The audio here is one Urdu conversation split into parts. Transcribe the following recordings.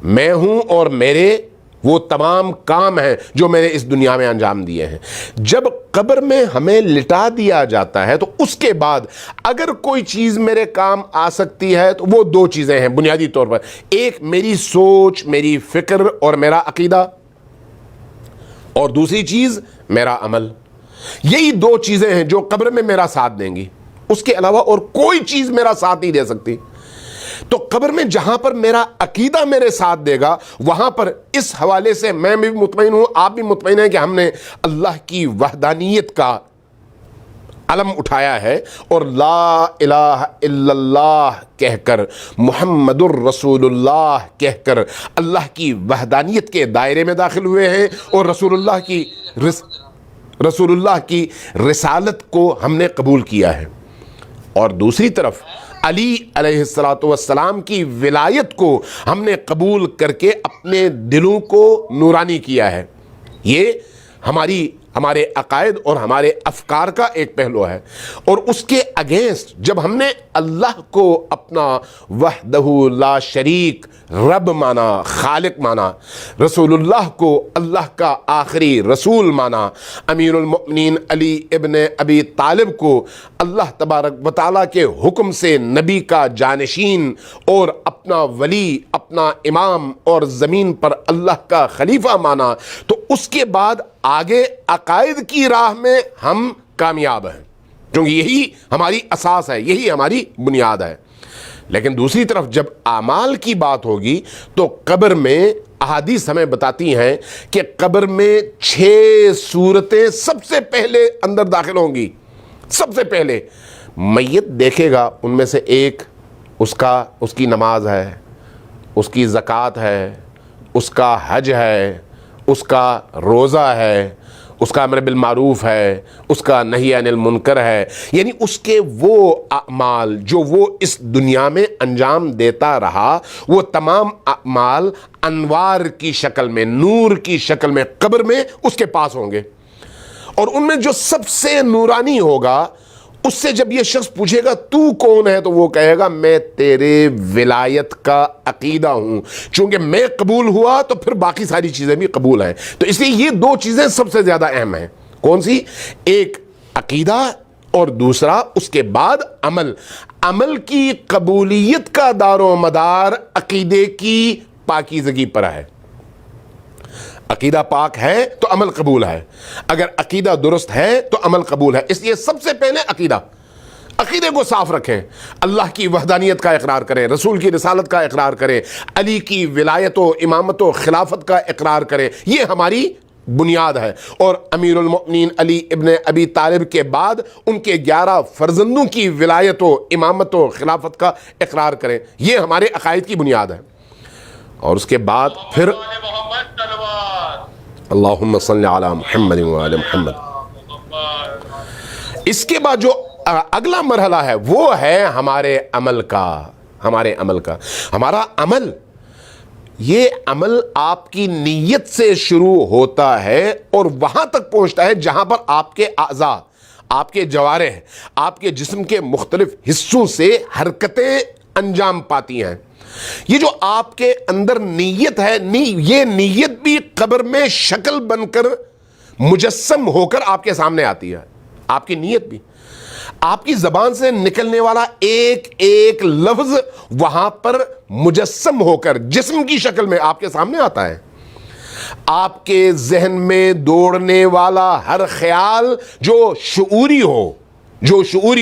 میں ہوں اور میرے وہ تمام کام ہیں جو میں نے اس دنیا میں انجام دیے ہیں۔ جب قبر میں ہمیں لٹا دیا جاتا ہے تو اس کے بعد اگر کوئی چیز میرے کام آ سکتی ہے تو وہ دو چیزیں ہیں بنیادی طور پر، ایک میری سوچ، میری فکر اور میرا عقیدہ، اور دوسری چیز میرا عمل۔ یہی دو چیزیں ہیں جو قبر میں میرا ساتھ دیں گی، اس کے علاوہ اور کوئی چیز میرا ساتھ نہیں دے سکتی۔ تو قبر میں جہاں پر میرا عقیدہ میرے ساتھ دے گا، وہاں پر اس حوالے سے میں بھی مطمئن ہوں، آپ بھی مطمئن ہیں کہ ہم نے اللہ کی وحدانیت کا علم اٹھایا ہے اور لا الہ الا اللہ کہہ کر، محمد الرسول اللہ کہہ کر اللہ کی وحدانیت کے دائرے میں داخل ہوئے ہیں، اور رسول اللہ کی رسالت کو ہم نے قبول کیا ہے۔ اور دوسری طرف علی علیہ السلام کی ولایت کو ہم نے قبول کر کے اپنے دلوں کو نورانی کیا ہے۔ یہ ہمارے عقائد اور ہمارے افکار کا ایک پہلو ہے، اور اس کے اگینسٹ جب ہم نے اللہ کو اپنا وحدہ لا شریک رب مانا، خالق مانا، رسول اللہ کو اللہ کا آخری رسول مانا، امیر المؤمنین علی ابن ابی طالب کو اللہ تبارک و تعالیٰ کے حکم سے نبی کا جانشین اور اپنا ولی، اپنا امام اور زمین پر اللہ کا خلیفہ مانا، تو اس کے بعد آگے عقائد کی راہ میں ہم کامیاب ہیں، کیونکہ یہی ہماری اساس ہے، یہی ہماری بنیاد ہے۔ لیکن دوسری طرف جب اعمال کی بات ہوگی تو قبر میں احادیث ہمیں بتاتی ہیں کہ قبر میں 6 صورتیں سب سے پہلے اندر داخل ہوں گی۔ سب سے پہلے میت دیکھے گا، ان میں سے ایک اس کی نماز ہے، اس کی زکوٰۃ ہے، اس کا حج ہے، اس کا روزہ ہے، اس کا امر بالمعروف ہے، اس کا نہی عن المنکر ہے، یعنی اس کے وہ اعمال جو وہ اس دنیا میں انجام دیتا رہا، وہ تمام اعمال انوار کی شکل میں، نور کی شکل میں قبر میں اس کے پاس ہوں گے۔ اور ان میں جو سب سے نورانی ہوگا، اس سے جب یہ شخص پوچھے گا تو کون ہے، تو وہ کہے گا میں تیرے ولایت کا عقیدہ ہوں، چونکہ میں قبول ہوا تو پھر باقی ساری چیزیں بھی قبول ہیں۔ تو اس لیے یہ دو چیزیں سب سے زیادہ اہم ہیں۔ کون سی؟ ایک عقیدہ، اور دوسرا اس کے بعد عمل۔ عمل کی قبولیت کا دار و مدار عقیدے کی پاکیزگی پر ہے۔ عقیدہ پاک ہے تو عمل قبول ہے، اگر عقیدہ درست ہے تو عمل قبول ہے۔ اس لیے سب سے پہلے عقیدے کو صاف رکھیں، اللہ کی وحدانیت کا اقرار کریں، رسول کی رسالت کا اقرار کریں، علی کی ولایت و امامت و خلافت کا اقرار کریں، یہ ہماری بنیاد ہے۔ اور امیر المؤمنین علی ابن ابی طالب کے بعد ان کے 11 فرزندوں کی ولایت و امامت و خلافت کا اقرار کریں، یہ ہمارے عقائد کی بنیاد ہے۔ اور اس کے بعد پھر اللہم صلی علی محمد وعلی محمد۔ اس کے بعد جو اگلا مرحلہ ہے وہ ہے ہمارے عمل کا۔ ہمارا عمل، یہ عمل آپ کی نیت سے شروع ہوتا ہے اور وہاں تک پہنچتا ہے جہاں پر آپ کے اعضاء، آپ کے جوارح، آپ کے جسم کے مختلف حصوں سے حرکتیں انجام پاتی ہیں۔ یہ جو آپ کے اندر نیت ہے، یہ نیت بھی قبر میں شکل بن کر مجسم ہو کر آپ کے سامنے آتی ہے۔ آپ کی نیت بھی، آپ کی زبان سے نکلنے والا ایک ایک لفظ وہاں پر مجسم ہو کر جسم کی شکل میں آپ کے سامنے آتا ہے۔ آپ کے ذہن میں دوڑنے والا ہر خیال جو شعوری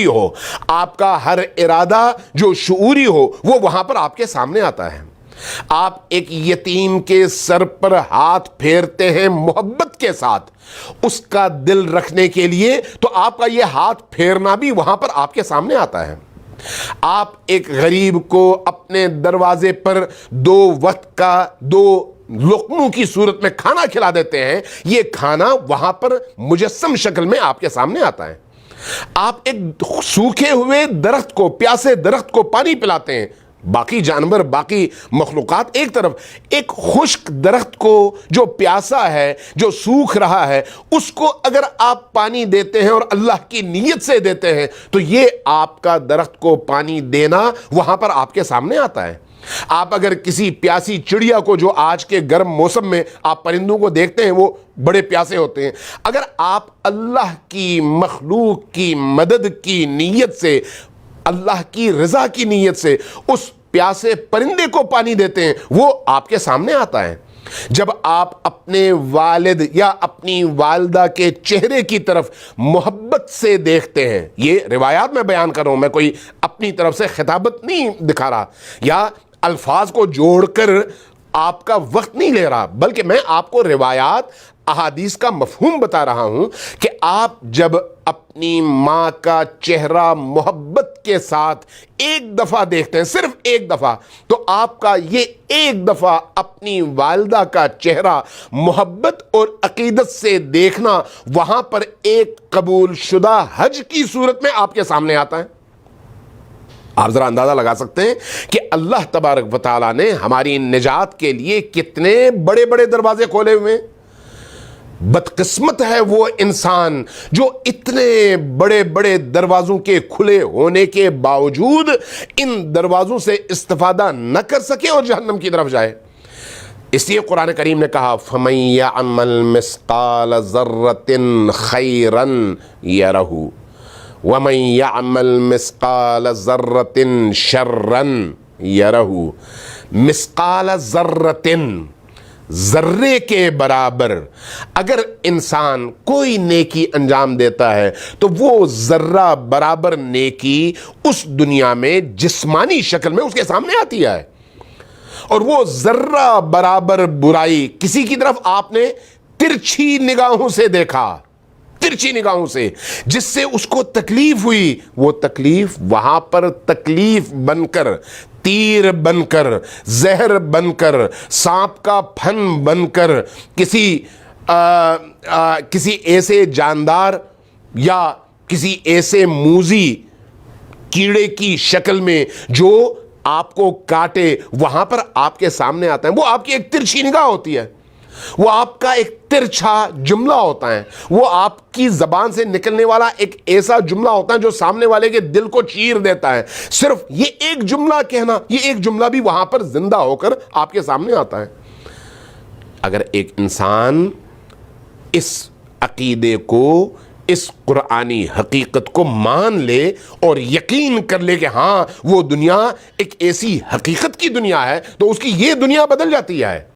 ہو، آپ کا ہر ارادہ جو شعوری ہو، وہ وہاں پر آپ کے سامنے آتا ہے۔ آپ ایک یتیم کے سر پر ہاتھ پھیرتے ہیں محبت کے ساتھ، اس کا دل رکھنے کے لیے، تو آپ کا یہ ہاتھ پھیرنا بھی وہاں پر آپ کے سامنے آتا ہے۔ آپ ایک غریب کو اپنے دروازے پر 2 وقت کا 2 لقموں کی صورت میں کھانا کھلا دیتے ہیں، یہ کھانا وہاں پر مجسم شکل میں آپ کے سامنے آتا ہے۔ آپ ایک سوکھے ہوئے درخت کو، پیاسے درخت کو پانی پلاتے ہیں، باقی جانور، باقی مخلوقات ایک طرف، ایک خشک درخت کو جو پیاسا ہے، جو سوکھ رہا ہے، اس کو اگر آپ پانی دیتے ہیں اور اللہ کی نیت سے دیتے ہیں، تو یہ آپ کا درخت کو پانی دینا وہاں پر آپ کے سامنے آتا ہے۔ آپ اگر کسی پیاسی چڑیا کو، جو آج کے گرم موسم میں آپ پرندوں کو دیکھتے ہیں وہ بڑے پیاسے ہوتے ہیں، اگر آپ اللہ کی مخلوق کی مدد کی نیت سے، اللہ کی رضا کی نیت سے اس پیاسے پرندے کو پانی دیتے ہیں، وہ آپ کے سامنے آتا ہے۔ جب آپ اپنے والد یا اپنی والدہ کے چہرے کی طرف محبت سے دیکھتے ہیں، یہ روایات میں بیان کر رہا ہوں، میں کوئی اپنی طرف سے خطابت نہیں دکھا رہا یا الفاظ کو جوڑ کر آپ کا وقت نہیں لے رہا، بلکہ میں آپ کو روایات، احادیث کا مفہوم بتا رہا ہوں کہ آپ جب اپنی ماں کا چہرہ محبت کے ساتھ ایک دفعہ دیکھتے ہیں، صرف ایک دفعہ، تو آپ کا یہ ایک دفعہ اپنی والدہ کا چہرہ محبت اور عقیدت سے دیکھنا، وہاں پر ایک قبول شدہ حج کی صورت میں آپ کے سامنے آتا ہے۔ آپ ذرا اندازہ لگا سکتے ہیں کہ اللہ تبارک و تعالیٰ نے ہماری نجات کے لیے کتنے بڑے بڑے دروازے کھولے ہوئے ہیں۔ بدقسمت ہے وہ انسان جو اتنے بڑے بڑے دروازوں کے کھلے ہونے کے باوجود ان دروازوں سے استفادہ نہ کر سکے اور جہنم کی طرف جائے۔ اس لیے قرآن کریم نے کہا فَمَن يَعْمَلْ مِثْقَالَ ذَرَّةٍ خَيْرًا يَرَهُ وَمَن يَعْمَلْ مِثْقَالَ ذَرَّةٍ شَرًّا يَرَهُ۔ مثقال ذرۃ، ذرے کے برابر اگر انسان کوئی نیکی انجام دیتا ہے تو وہ ذرہ برابر نیکی اس دنیا میں جسمانی شکل میں اس کے سامنے آتی ہے، اور وہ ذرہ برابر برائی کسی کی طرف آپ نے ترچھی نگاہوں سے دیکھا، ترچھی نگاہوں سے، جس سے اس کو تکلیف ہوئی، وہ تکلیف وہاں پر تکلیف بن کر، تیر بن کر، زہر بن کر، سانپ کا پھن بن کر، کسی ایسے جاندار یا کسی ایسے موذی کیڑے کی شکل میں جو آپ کو کاٹے، وہاں پر آپ کے سامنے آتا ہے۔ وہ آپ کی ایک ترچھی نگاہ ہوتی ہے، وہ آپ کا ایک ترچھا جملہ ہوتا ہے، وہ آپ کی زبان سے نکلنے والا ایک ایسا جملہ ہوتا ہے جو سامنے والے کے دل کو چیر دیتا ہے۔ صرف یہ ایک جملہ کہنا، یہ ایک جملہ بھی وہاں پر زندہ ہو کر آپ کے سامنے آتا ہے۔ اگر ایک انسان اس عقیدے کو، اس قرآنی حقیقت کو مان لے اور یقین کر لے کہ ہاں وہ دنیا ایک ایسی حقیقت کی دنیا ہے، تو اس کی یہ دنیا بدل جاتی ہے۔